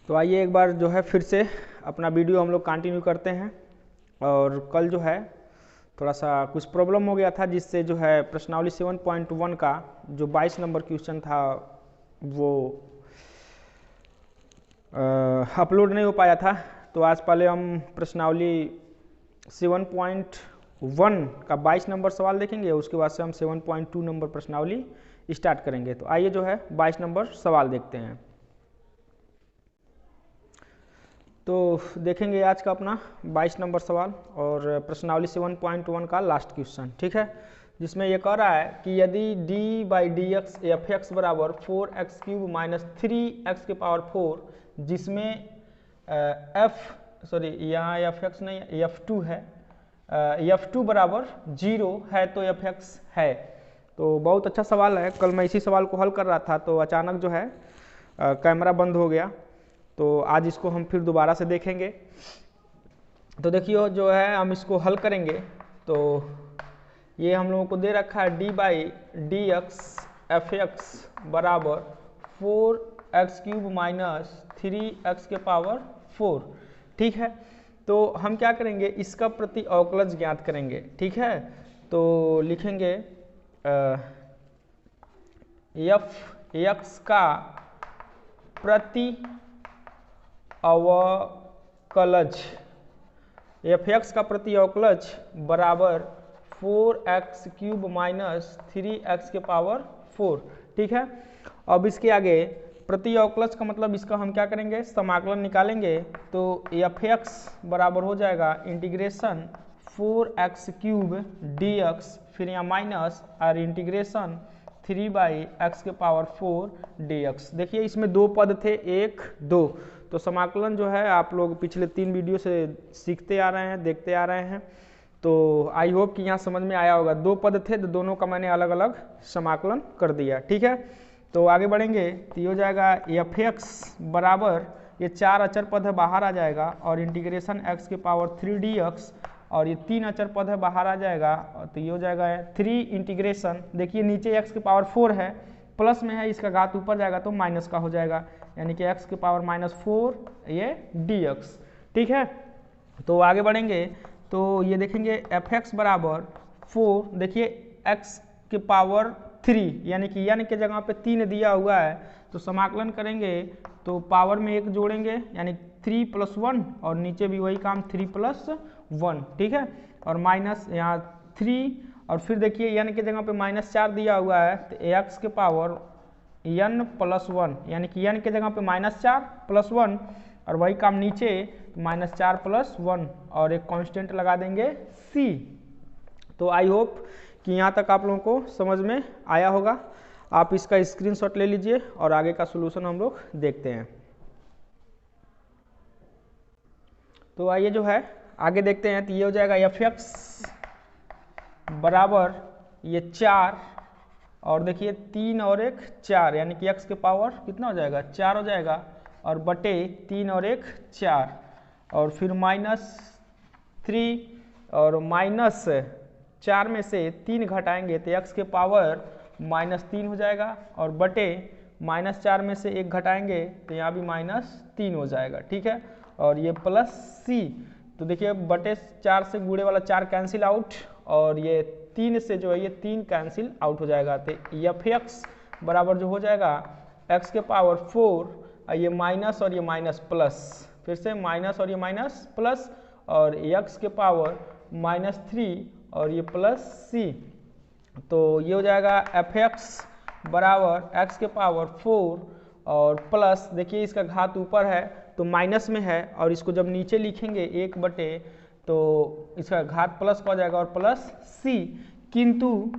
तो आइए एक बार जो है फिर से अपना वीडियो हम लोग कंटिन्यू करते हैं। और कल जो है थोड़ा सा कुछ प्रॉब्लम हो गया था, जिससे जो है प्रश्नावली 7.1 का जो 22 नंबर क्वेश्चन था वो अपलोड नहीं हो पाया था। तो आज पहले हम प्रश्नावली 7.1 का 22 नंबर सवाल देखेंगे, उसके बाद से हम 7.2 नंबर प्रश्नावली स्टार्ट करेंगे। तो आइए जो है 22 नंबर सवाल देखते हैं। तो देखेंगे आज का अपना 22 नंबर सवाल और प्रश्नावली 7.1 का लास्ट क्वेश्चन, ठीक है, जिसमें ये कह रहा है कि यदि d/dx एफ एक्स बराबर 4x³ माइनस 3x के पावर 4, जिसमें यहाँ एफ एक्स नहीं f2 है, f2 बराबर 0 है तो एफ एक्स है। तो बहुत अच्छा सवाल है। कल मैं इसी सवाल को हल कर रहा था तो अचानक जो है कैमरा बंद हो गया, तो आज इसको हम फिर दोबारा से देखेंगे। तो देखिए जो है हम इसको हल करेंगे। तो ये हम लोगों को दे रखा है d/dx एफ एक्स बराबर 4x³ माइनस 3x के पावर 4, ठीक है। तो हम क्या करेंगे, इसका प्रति अवकलज ज्ञात करेंगे, ठीक है। तो लिखेंगे एफ एक्स का प्रति अवकलज, एफ एक्स का प्रति अवकलज बराबर 4x³ माइनस 3x के पावर 4, ठीक है। अब इसके आगे प्रति अवकलज का मतलब इसका हम क्या करेंगे, समाकलन निकालेंगे। तो एफ एक्स बराबर हो जाएगा इंटीग्रेशन 4x³ dx, फिर यहाँ माइनस और इंटीग्रेशन 3/x के पावर 4 dx। देखिए इसमें दो पद थे, 1 2, तो समाकलन जो है आप लोग पिछले 3 वीडियो से सीखते आ रहे हैं, देखते आ रहे हैं। तो आई होप कि यहाँ समझ में आया होगा। दो पद थे तो दोनों का मैंने अलग अलग समाकलन कर दिया, ठीक है। तो आगे बढ़ेंगे तो ये हो जाएगा एफ एक्स बराबर, ये 4 अचर पद है बाहर आ जाएगा, और इंटीग्रेशन x के पावर 3 dx, और ये 3 अचर पद है बाहर आ जाएगा, तो ये हो जाएगा 3 इंटीग्रेशन, देखिए नीचे x के पावर 4 है, प्लस में है, इसका घात ऊपर जाएगा तो माइनस का हो जाएगा, यानी कि x के पावर -4 ये dx, ठीक है। तो आगे बढ़ेंगे तो ये देखेंगे एफ एक्स बराबर 4, देखिए x के पावर 3, यानी कि n के जगह पे 3 दिया हुआ है, तो समाकलन करेंगे तो पावर में 1 जोड़ेंगे, यानी 3 + 1, और नीचे भी वही काम 3 + 1, ठीक है, और माइनस यहाँ 3, और फिर देखिए n के जगह पे -4 दिया हुआ है, तो x के पावर n + 1, यानी कि n के जगह पे -4 + 1, और वही काम नीचे -4 + 1, और एक कांस्टेंट लगा देंगे c। तो आई होप कि यहाँ तक आप लोगों को समझ में आया होगा। आप इसका स्क्रीनशॉट ले लीजिए और आगे का सलूशन हम लोग देखते हैं। तो आइए जो है आगे देखते हैं। तो ये हो जाएगा एफ एक्स बराबर ये 4, और देखिए 3 और 1 4, यानी कि x के पावर कितना हो जाएगा 4 हो जाएगा, और बटे 3 और 1 4, और फिर -3, और -4 में से 3 घटाएंगे तो x के पावर -3 हो जाएगा, और बटे -4 में से 1 घटाएंगे तो यहाँ भी -3 हो जाएगा, ठीक है, और ये प्लस c। तो देखिए बटे 4 से गुणे वाला 4 कैंसिल आउट, और ये 3 से जो है ये 3 कैंसिल आउट हो जाएगा। तो एफ एक्स बराबर जो हो जाएगा x के पावर 4, ये माइनस और ये माइनस प्लस, फिर से माइनस और ये माइनस प्लस, और x के पावर -3 और ये प्लस c। तो ये हो जाएगा एफ एक्स बराबर x के पावर 4 और प्लस, देखिए इसका घात ऊपर है तो माइनस में है, और इसको जब नीचे लिखेंगे 1 बटे, तो इसका घात प्लस का हो जाएगा और प्लस c। किंतु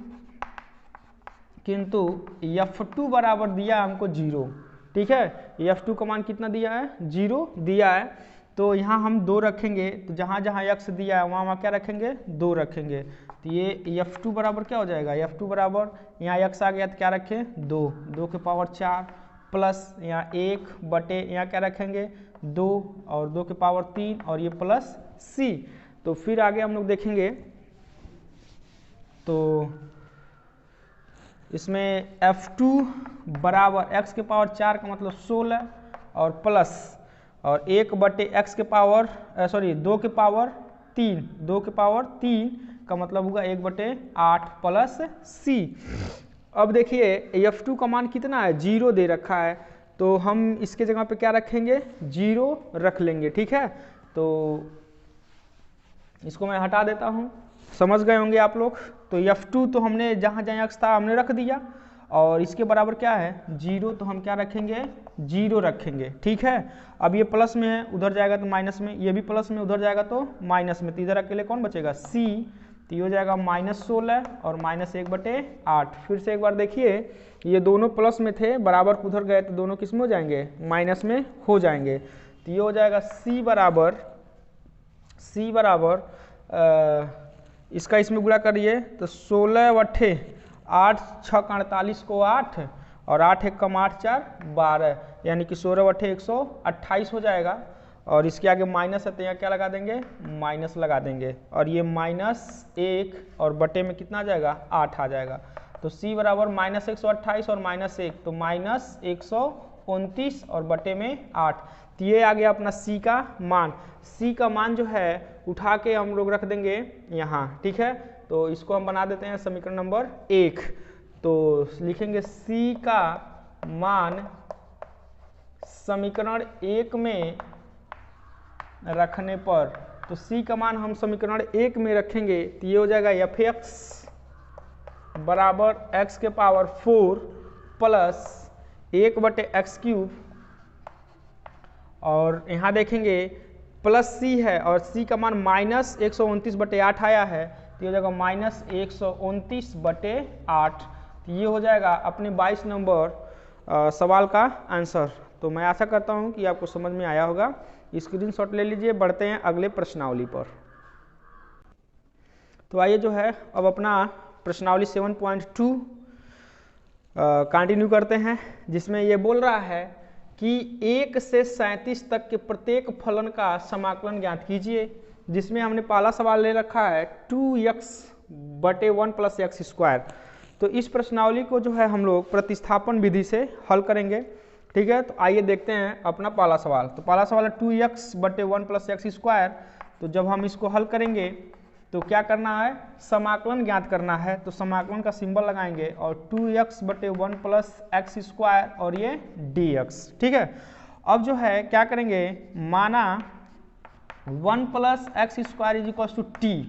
f2 बराबर दिया हमको 0, ठीक है, f2 का मान कितना दिया है 0 दिया है, तो यहाँ हम 2 रखेंगे, तो जहाँ जहाँ x दिया है वहाँ क्या रखेंगे 2 रखेंगे। तो ये f2 बराबर क्या हो जाएगा, f2 बराबर यहाँ x आ गया तो क्या रखें 2, 2 के पावर 4, प्लस यहाँ 1 बटे यहाँ क्या रखेंगे 2, और 2 के पावर 3, और ये प्लस c। तो फिर आगे हम लोग देखेंगे तो इसमें f2 बराबर x के पावर 4 का मतलब 16, और प्लस और 1/x के पावर 2 के पावर 3 का मतलब होगा 1/8 प्लस c। अब देखिए F2 का मान कितना है, 0 दे रखा है, तो हम इसके जगह पे क्या रखेंगे, 0 रख लेंगे। ठीक है, तो इसको मैं हटा देता हूँ, समझ गए होंगे आप लोग। तो F2 तो हमने जहाँ जहाँ x था हमने रख दिया, और इसके बराबर क्या है 0, तो हम क्या रखेंगे 0 रखेंगे। ठीक है, अब ये प्लस में है, उधर जाएगा तो माइनस में, ये भी प्लस में, उधर जाएगा तो माइनस में, तो इधर अकेले कौन बचेगा c, तो ये हो जाएगा -16 और -1/8। फिर से एक बार देखिए, ये दोनों प्लस में थे, बराबर उधर गए तो दोनों किस में हो जाएंगे, माइनस में हो जाएंगे। तो ये हो जाएगा c बराबर इसका इसमें गुणा करिए तो 16 8 6 48 को 8 और 8 1 कम 8 4 12, यानी कि 16 128 हो जाएगा। और इसके आगे माइनस है तो यहाँ क्या लगा देंगे, माइनस लगा देंगे, और ये -1 और बटे में कितना आ जाएगा, 8 आ जाएगा। तो c बराबर -128 और -1, तो -129 और बटे में 8। तो ये आ गया अपना c का मान। c का मान जो है उठा के हम लोग रख देंगे यहाँ। ठीक है, तो इसको हम बना देते हैं समीकरण नंबर 1। तो लिखेंगे c का मान समीकरण 1 में रखने पर, तो c का मान हम समीकरण 1 में रखेंगे तो ये हो जाएगा f(x) बराबर x के पावर 4 प्लस 1/x³, और यहाँ देखेंगे प्लस c है और c का मान -129/8 आया है, तो ये हो जाएगा -129/8। तो ये हो जाएगा अपने 22 नंबर सवाल का आंसर। तो मैं आशा करता हूँ कि आपको समझ में आया होगा। स्क्रीनशॉट ले लीजिए, बढ़ते हैं अगले प्रश्नावली पर। तो आइए जो है अब अपना प्रश्नावली 7.2 कंटिन्यू करते हैं, जिसमें ये बोल रहा है कि 1 से 37 तक के प्रत्येक फलन का समाकलन ज्ञात कीजिए, जिसमें हमने पहला सवाल ले रखा है 2x/1 + x²। तो इस प्रश्नावली को जो है हम लोग प्रतिस्थापन विधि से हल करेंगे। ठीक है, तो आइए देखते हैं अपना पहला सवाल। तो पहला सवाल है 2x/1 + x²। तो जब हम इसको हल करेंगे तो क्या करना है, समाकलन ज्ञात करना है। तो समाकलन का सिंबल लगाएंगे और 2x/1 + x² और ये dx। ठीक है, अब जो है क्या करेंगे, माना 1 + x² = t।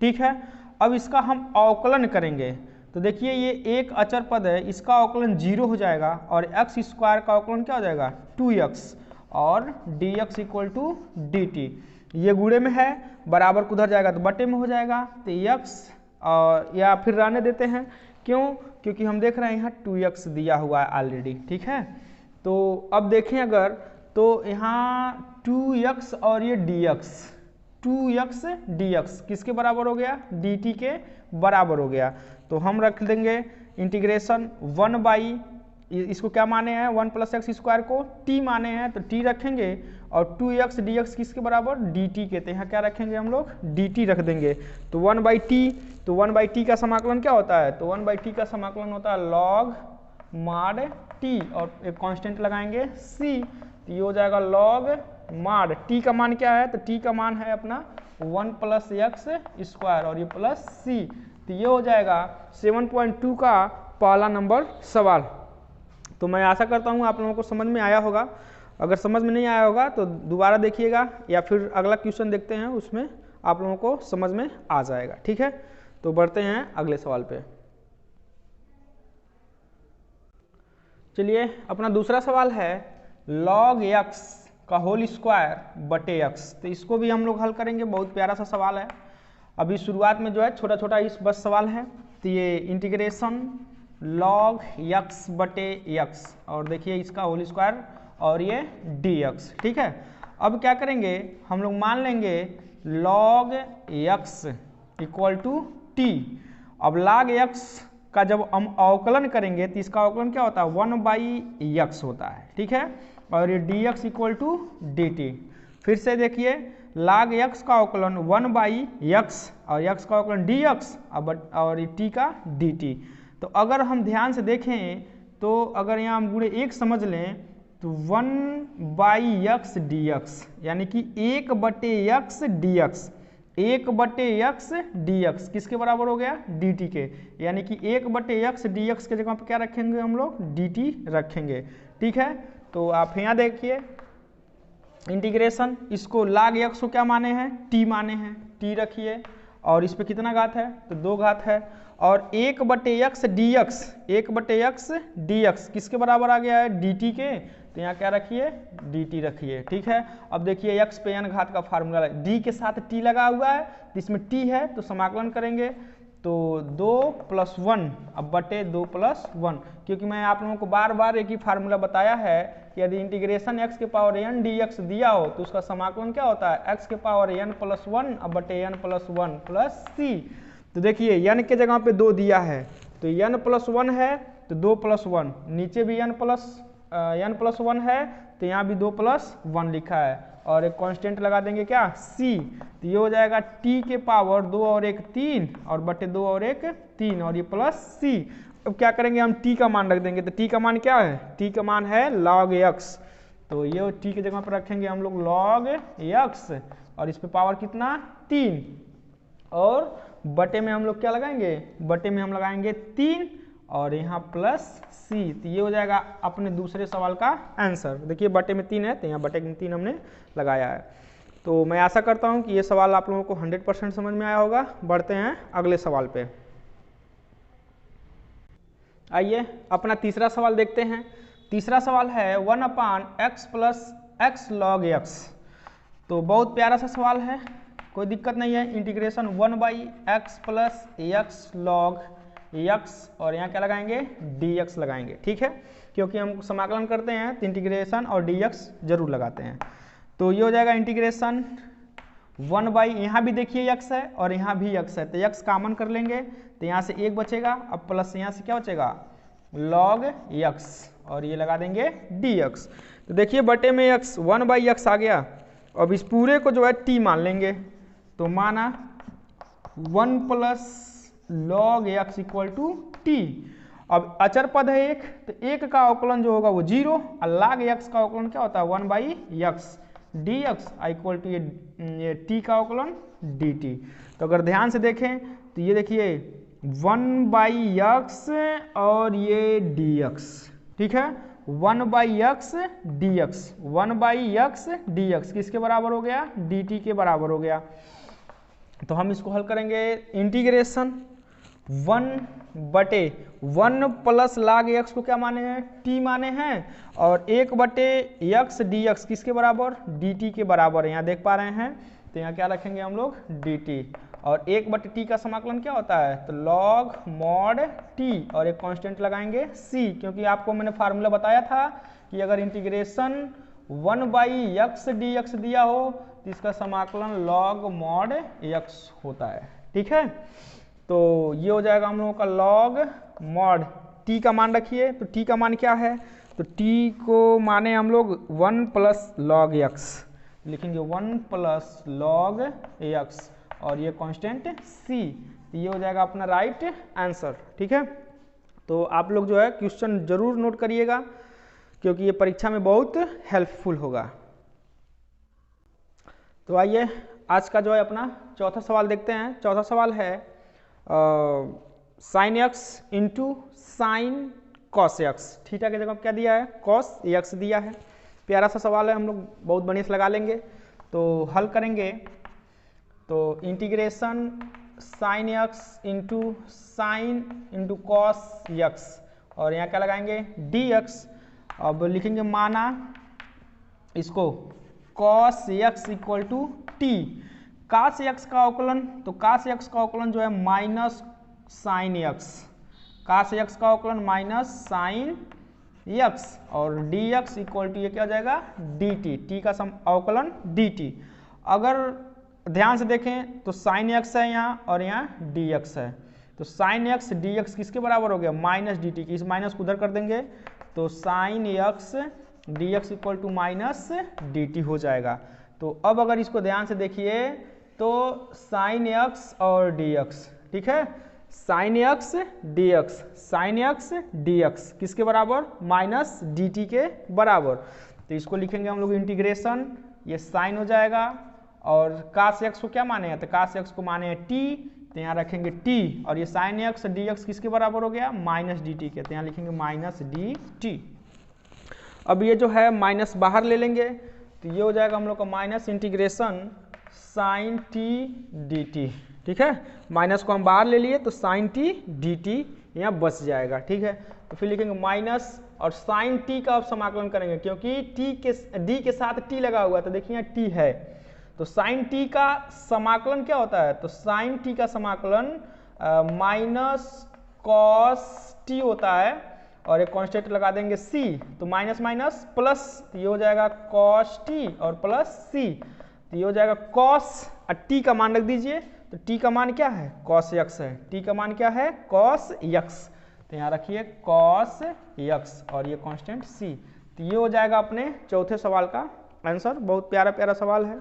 ठीक है, अब इसका हम अवकलन करेंगे। तो देखिए ये एक अचर पद है, इसका अवकलन 0 हो जाएगा, और x² का अवकलन क्या हो जाएगा 2x, और dx = dt। ये गुणे में है, बराबर उधर जाएगा तो बटे में हो जाएगा। तो x या फिर रहने देते हैं, क्यों, क्योंकि हम देख रहे हैं यहाँ 2x दिया हुआ है ऑलरेडी। ठीक है, तो अब देखें अगर, तो यहाँ 2x और ये dx, 2x dx किसके बराबर हो गया, dt के बराबर हो गया। तो हम रख देंगे इंटीग्रेशन 1/, इसको क्या माने हैं 1 + x² को t माने हैं, तो t रखेंगे, और 2x dx किसके बराबर, dt के, तो यहाँ क्या रखेंगे हम लोग, dt रख देंगे। तो 1/t, तो 1/t का समाकलन क्या होता है, तो 1/t का समाकलन होता है log mod t, और एक कांस्टेंट लगाएंगे c, तो ये हो जाएगा log mod t का मान क्या है, तो t का मान है अपना 1 + x², और ये प्लस c। तो ये हो जाएगा 7.2 का पहला नंबर सवाल। तो मैं आशा करता हूँ आप लोगों को समझ में आया होगा। अगर समझ में नहीं आया होगा तो दोबारा देखिएगा, या फिर अगला क्वेश्चन देखते हैं, उसमें आप लोगों को समझ में आ जाएगा। ठीक है, तो बढ़ते हैं अगले सवाल पे। चलिए, अपना दूसरा सवाल है log x का होल स्क्वायर बटे x। तो इसको भी हम लोग हल करेंगे, बहुत प्यारा सा सवाल है। अभी शुरुआत में जो है छोटा छोटा इस बस सवाल है। तो ये इंटीग्रेशन log x बटे x, और देखिए इसका होल स्क्वायर और ये dx। ठीक है, अब क्या करेंगे, हम लोग मान लेंगे log x = t। अब log x का जब हम अवकलन करेंगे तो इसका अवकलन क्या होता है, 1/x होता है। ठीक है, और ये dx = dt। फिर से देखिए log x का अवकलन 1/x, और x का अवकलन dx, और t का dt। तो अगर हम ध्यान से देखें तो अगर यहाँ हम गुणे 1 समझ लें तो 1/x dx, यानी कि 1/x dx, 1/x dx किसके बराबर हो गया, dt के, यानी कि 1/x dx के जगह पे क्या रखेंगे हम लोग, dt रखेंगे। ठीक है, तो आप यहाँ देखिए इंटीग्रेशन, इसको log x को क्या माने हैं, t माने हैं, t रखिए, और इस पे कितना घात है, तो 2 घात है, और 1/x dx, 1/x dx किसके बराबर आ गया है, dt के, तो यहाँ क्या रखिए, dt रखिए। ठीक है, अब देखिए x पे n घात का फार्मूला है, d के साथ t लगा हुआ है, तो इसमें t है तो समाकलन करेंगे, तो 2 + 1 अब बटे 2 + 1, क्योंकि मैं आप लोगों को बार बार एक ही फार्मूला बताया है कि यदि इंटीग्रेशन x के पावर n dx दिया हो तो उसका समाकलन क्या होता है, x के पावर n + 1 अब बटे n + 1 + c। तो देखिए n के जगह पे 2 दिया है, तो n + 1 है तो 2 + 1, नीचे भी n + 1 है तो यहाँ भी 2 + 1 लिखा है, और एक कांस्टेंट लगा देंगे क्या, c, तो ये हो जाएगा t के पावर 2 और 1 3 और बटे 2 और 1 3 और ये प्लस c। अब क्या करेंगे, हम t का मान रख देंगे, तो t का मान क्या है, t का मान है log x, तो ये t के जगह पर रखेंगे हम लोग log x, और इस पे पावर कितना 3, और बटे में हम लोग क्या लगाएंगे, बटे में हम लगाएंगे 3 और यहाँ प्लस c, तो ये हो जाएगा अपने दूसरे सवाल का आंसर। देखिए बटे में 3 है तो यहाँ बटे में 3 हमने लगाया है। तो मैं आशा करता हूँ कि ये सवाल आप लोगों को 100% समझ में आया होगा। बढ़ते हैं अगले सवाल पे। आइए अपना तीसरा सवाल देखते हैं। तीसरा सवाल है 1/x + x log x। तो बहुत प्यारा सा सवाल है, कोई दिक्कत नहीं है। Integration 1/x + x log x, और यहाँ क्या लगाएंगे, dx लगाएंगे। ठीक है, क्योंकि हम समाकलन करते हैं तो इंटीग्रेशन और dx जरूर लगाते हैं। तो ये हो जाएगा इंटीग्रेशन 1/, यहाँ भी देखिए x है और यहाँ भी x है, तो x कॉमन कर लेंगे तो यहाँ से 1 बचेगा, अब प्लस यहाँ से क्या बचेगा, log x, और ये लगा देंगे dx। तो देखिए बटे में x 1/x आ गया। अब इस पूरे को जो है t मान लेंगे, तो माना 1 + log x = t। अब अचर पद है एक, तो एक का अवकलन जो होगा वो 0, और log x का अवकलन क्या होता है 1/x dx = ये t का अवकलन dt। तो अगर ध्यान से देखें तो ये देखिए 1/x और ये dx, ठीक है, 1/x dx, 1/x dx किसके बराबर हो गया, dt के बराबर हो गया। तो हम इसको हल करेंगे, इंटीग्रेशन 1/1 + log x को क्या माने हैं, t माने हैं, और 1/x dx किसके बराबर, dt के बराबर है, यहाँ देख पा रहे हैं। तो यहाँ क्या रखेंगे हम लोग, dt, और 1/t का समाकलन क्या होता है, तो log mod t, और एक कांस्टेंट लगाएंगे c, क्योंकि आपको मैंने फार्मूला बताया था कि अगर इंटीग्रेशन 1/x dx दिया हो तो इसका समाकलन log mod x होता है। ठीक है, तो ये हो जाएगा हम लोगों का log mod t का मान रखिए। तो t का मान क्या है, तो t को माने हम लोग 1 + log x, लिखेंगे 1 + log x, और ये कांस्टेंट c, तो ये हो जाएगा अपना राइट आंसर। ठीक है, तो आप लोग जो है क्वेश्चन जरूर नोट करिएगा, क्योंकि ये परीक्षा में बहुत हेल्पफुल होगा। तो आइए आज का जो है अपना चौथा सवाल देखते हैं। चौथा सवाल है sin x × sin cos x। Theta के जगह क्या दिया है, cos x दिया है। प्यारा सा सवाल है, हम लोग बहुत बढ़िया से लगा लेंगे। तो हल करेंगे, तो integration sin x × sin × cos x, और यहाँ क्या लगाएंगे, dx। अब लिखेंगे माना इसको cos x = t। cos x का अवकलन, तो cos x का अवकलन जो है minus sin x, cos x का अवकलन माइनस sin x, और dx = ये क्या हो जाएगा, dt, t का अवकलन dt। अगर ध्यान से देखें तो sin x है यहाँ और यहाँ dx है, तो sin x dx किसके बराबर हो गया, माइनस dt की, इस माइनस को उधर कर देंगे तो sin x dx = minus dt हो जाएगा। तो अब अगर इसको ध्यान से देखिए तो sin x और dx, ठीक है, sine x D x, sine x D x किसके बराबर, माइनस डी टी के बराबर। तो इसको लिखेंगे हम लोग इंटीग्रेशन, ये साइन हो जाएगा, और कास एक्स को क्या माने हैं, तो कास एक्स को माने हैं टी, तो यहाँ रखेंगे टी, और ये साइन एक्स डी एक्स किसके बराबर हो गया, माइनस डी टी के, तो यहाँ लिखेंगे माइनस डी टी। अब ये जो है माइनस बाहर ले लेंगे, तो ये हो जाएगा हम लोग का minus integration sine t d t, ठीक है। माइनस को हम बाहर ले लिए तो साइन टी डी टी यहाँ बच जाएगा, ठीक है। तो फिर लिखेंगे माइनस, और साइन टी का अब समाकलन करेंगे, क्योंकि टी के डी के साथ टी लगा हुआ है, तो देखिए यहाँ टी है, तो साइन टी का समाकलन क्या होता है, तो साइन टी का समाकलन माइनस कॉस टी होता है, और एक कांस्टेंट लगा देंगे c, तो माइनस माइनस प्लस, तो ये हो जाएगा कॉस टी और प्लस c, तो ये हो जाएगा कॉस, और t का मान रख दीजिए, तो t का मान क्या है, कॉस x है, t का मान क्या है, कॉस x, तो यहाँ रखिए कॉस x, और ये कांस्टेंट c। तो ये हो जाएगा अपने चौथे सवाल का आंसर। बहुत प्यारा प्यारा सवाल है,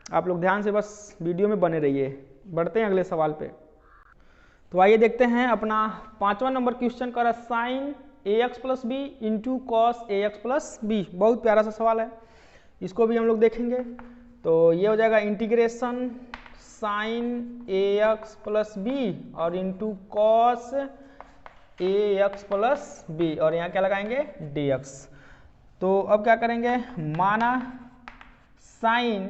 आप लोग ध्यान से बस वीडियो में बने रहिए। बढ़ते हैं अगले सवाल पे। तो आइए देखते हैं अपना 5वां नंबर क्वेश्चन का, sine a x plus b into cos a x plus b. बहुत प्यारा सा सवाल है, इसको भी हम लोग देखेंगे। तो ये हो जाएगा integration sign a x plus b और into cos a x plus b, और यहाँ क्या लगाएंगे, डी एक्स। तो अब क्या करेंगे, माना sine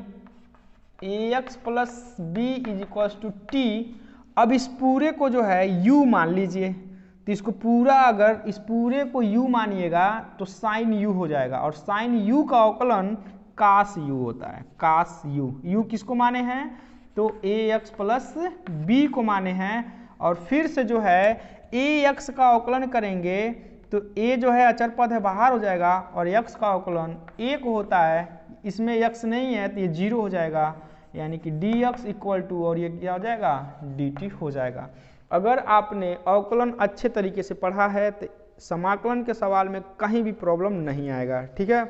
a x plus b is equal to t. अब इस पूरे को जो है u मान लीजिए, तो इसको पूरा, अगर इस पूरे को u मानिएगा तो साइन u हो जाएगा, और साइन u का अवकलन कास u होता है, कास u। u किसको माने हैं, तो ए एक्स प्लस बी को माने हैं, और फिर से जो है ए एक्स का अवकलन करेंगे तो a जो है अचर पद है बाहर हो जाएगा, और x का अवकलन 1 होता है, इसमें x नहीं है तो ये 0 हो जाएगा, यानी कि dx इक्वल टू, और ये क्या हो जाएगा, dt हो जाएगा। अगर आपने अवकलन अच्छे तरीके से पढ़ा है तो समाकलन के सवाल में कहीं भी प्रॉब्लम नहीं आएगा, ठीक है।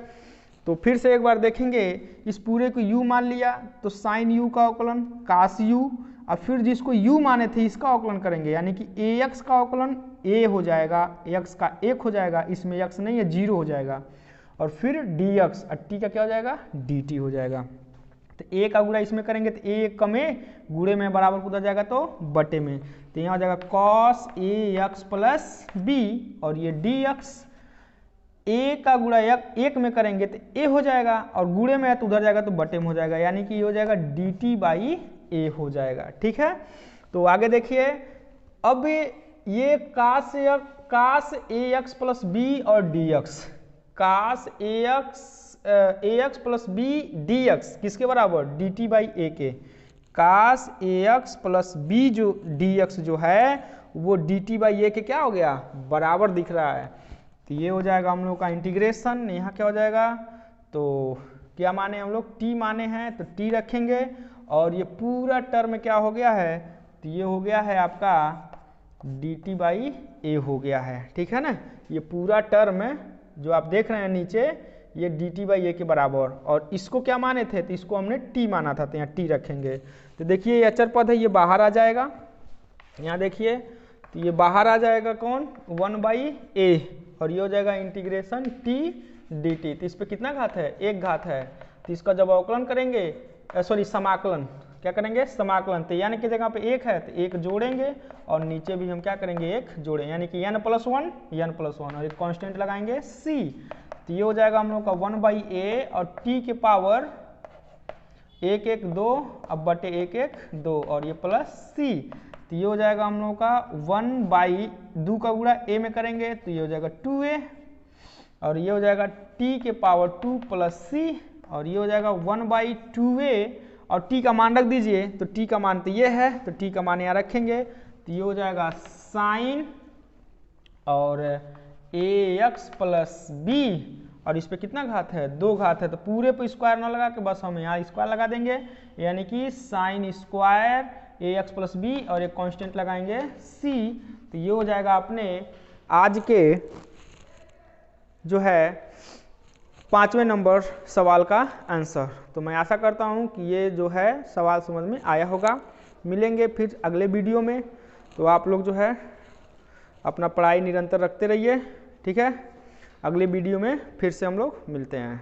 तो फिर से एक बार देखेंगे, इस पूरे को u मान लिया तो साइन u का अवकलन कास u, और फिर जिसको u माने थे इसका अवकलन करेंगे, यानी कि ax का अवकलन a हो जाएगा, x का 1 हो जाएगा, इसमें x नहीं है 0 हो जाएगा, और फिर dx, और t का क्या हो जाएगा, dt हो जाएगा। तो a का गुणा इसमें करेंगे तो a कम a गुणे में बराबर उधर जाएगा तो बटे में, तो यहाँ हो जाएगा cos ax प्लस b, और ये dx a का गुणा 1 में करेंगे तो a हो जाएगा, और गुणे में है तो उधर जाएगा तो बटे में हो जाएगा, यानी कि ये हो जाएगा dt बाई a हो जाएगा, ठीक है। तो आगे देखिए, अब ये cos a x plus b और d x, cos a x plus b d x किसके बराबर, डी टी बाई ए के। Cos a x plus b जो डी एक्स जो है वो डी टी बाई ए के क्या हो गया, बराबर दिख रहा है। तो ये हो जाएगा हम लोग का इंटीग्रेशन, यहाँ क्या हो जाएगा, तो क्या माने हम लोग, टी माने हैं तो टी रखेंगे, और ये पूरा टर्म क्या हो गया है, तो ये हो गया है आपका डी टी बाई ए हो गया है, ठीक है ना। ये पूरा टर्म जो आप देख रहे हैं नीचे, ये डी टी बाई ए के बराबर, और इसको क्या माने थे, तो इसको हमने टी माना था, तो यहाँ टी रखेंगे। तो देखिए ये अचर पद है, ये बाहर आ जाएगा, यहाँ देखिए तो ये बाहर आ जाएगा कौन, 1/a, और ये हो जाएगा इंटीग्रेशन टी डी टी। तो इस पर कितना घात है, 1 घात है, तो इसका जब अवकलन करेंगे, सॉरी समाकलन, क्या करेंगे, समाकलन, तो यानी कि जगह पे 1 है तो 1 जोड़ेंगे, और नीचे भी हम क्या करेंगे 1 जोड़ें, यानी कि n+1, और एक कांस्टेंट लगाएंगे c। तो ये हो जाएगा हम लोग का 1/a, और t के पावर 1 1 2, अब बटे 1 1 2, और ये प्लस c। तो ये हो जाएगा हम लोग का 1/2 का गुणा a में करेंगे तो ये हो जाएगा 2a, और ये हो जाएगा t के पावर 2 प्लस c, और ये हो जाएगा 1/2a, और t का मान रख दीजिए, तो t का मान तो ये है, तो t का मान यहाँ रखेंगे, तो ये हो जाएगा साइन और ax प्लस बी, और इस पे कितना घात है, 2 घात है, तो पूरे पे स्क्वायर ना लगा के बस हम यहाँ स्क्वायर लगा देंगे, यानी कि sine square ax plus b, और एक कांस्टेंट लगाएंगे c। तो ये हो जाएगा अपने आज के जो है 5वें नंबर सवाल का आंसर। तो मैं आशा करता हूँ कि ये जो है सवाल समझ में आया होगा। मिलेंगे फिर अगले वीडियो में, तो आप लोग जो है अपना पढ़ाई निरंतर रखते रहिए, ठीक है। अगले वीडियो में फिर से हम लोग मिलते हैं।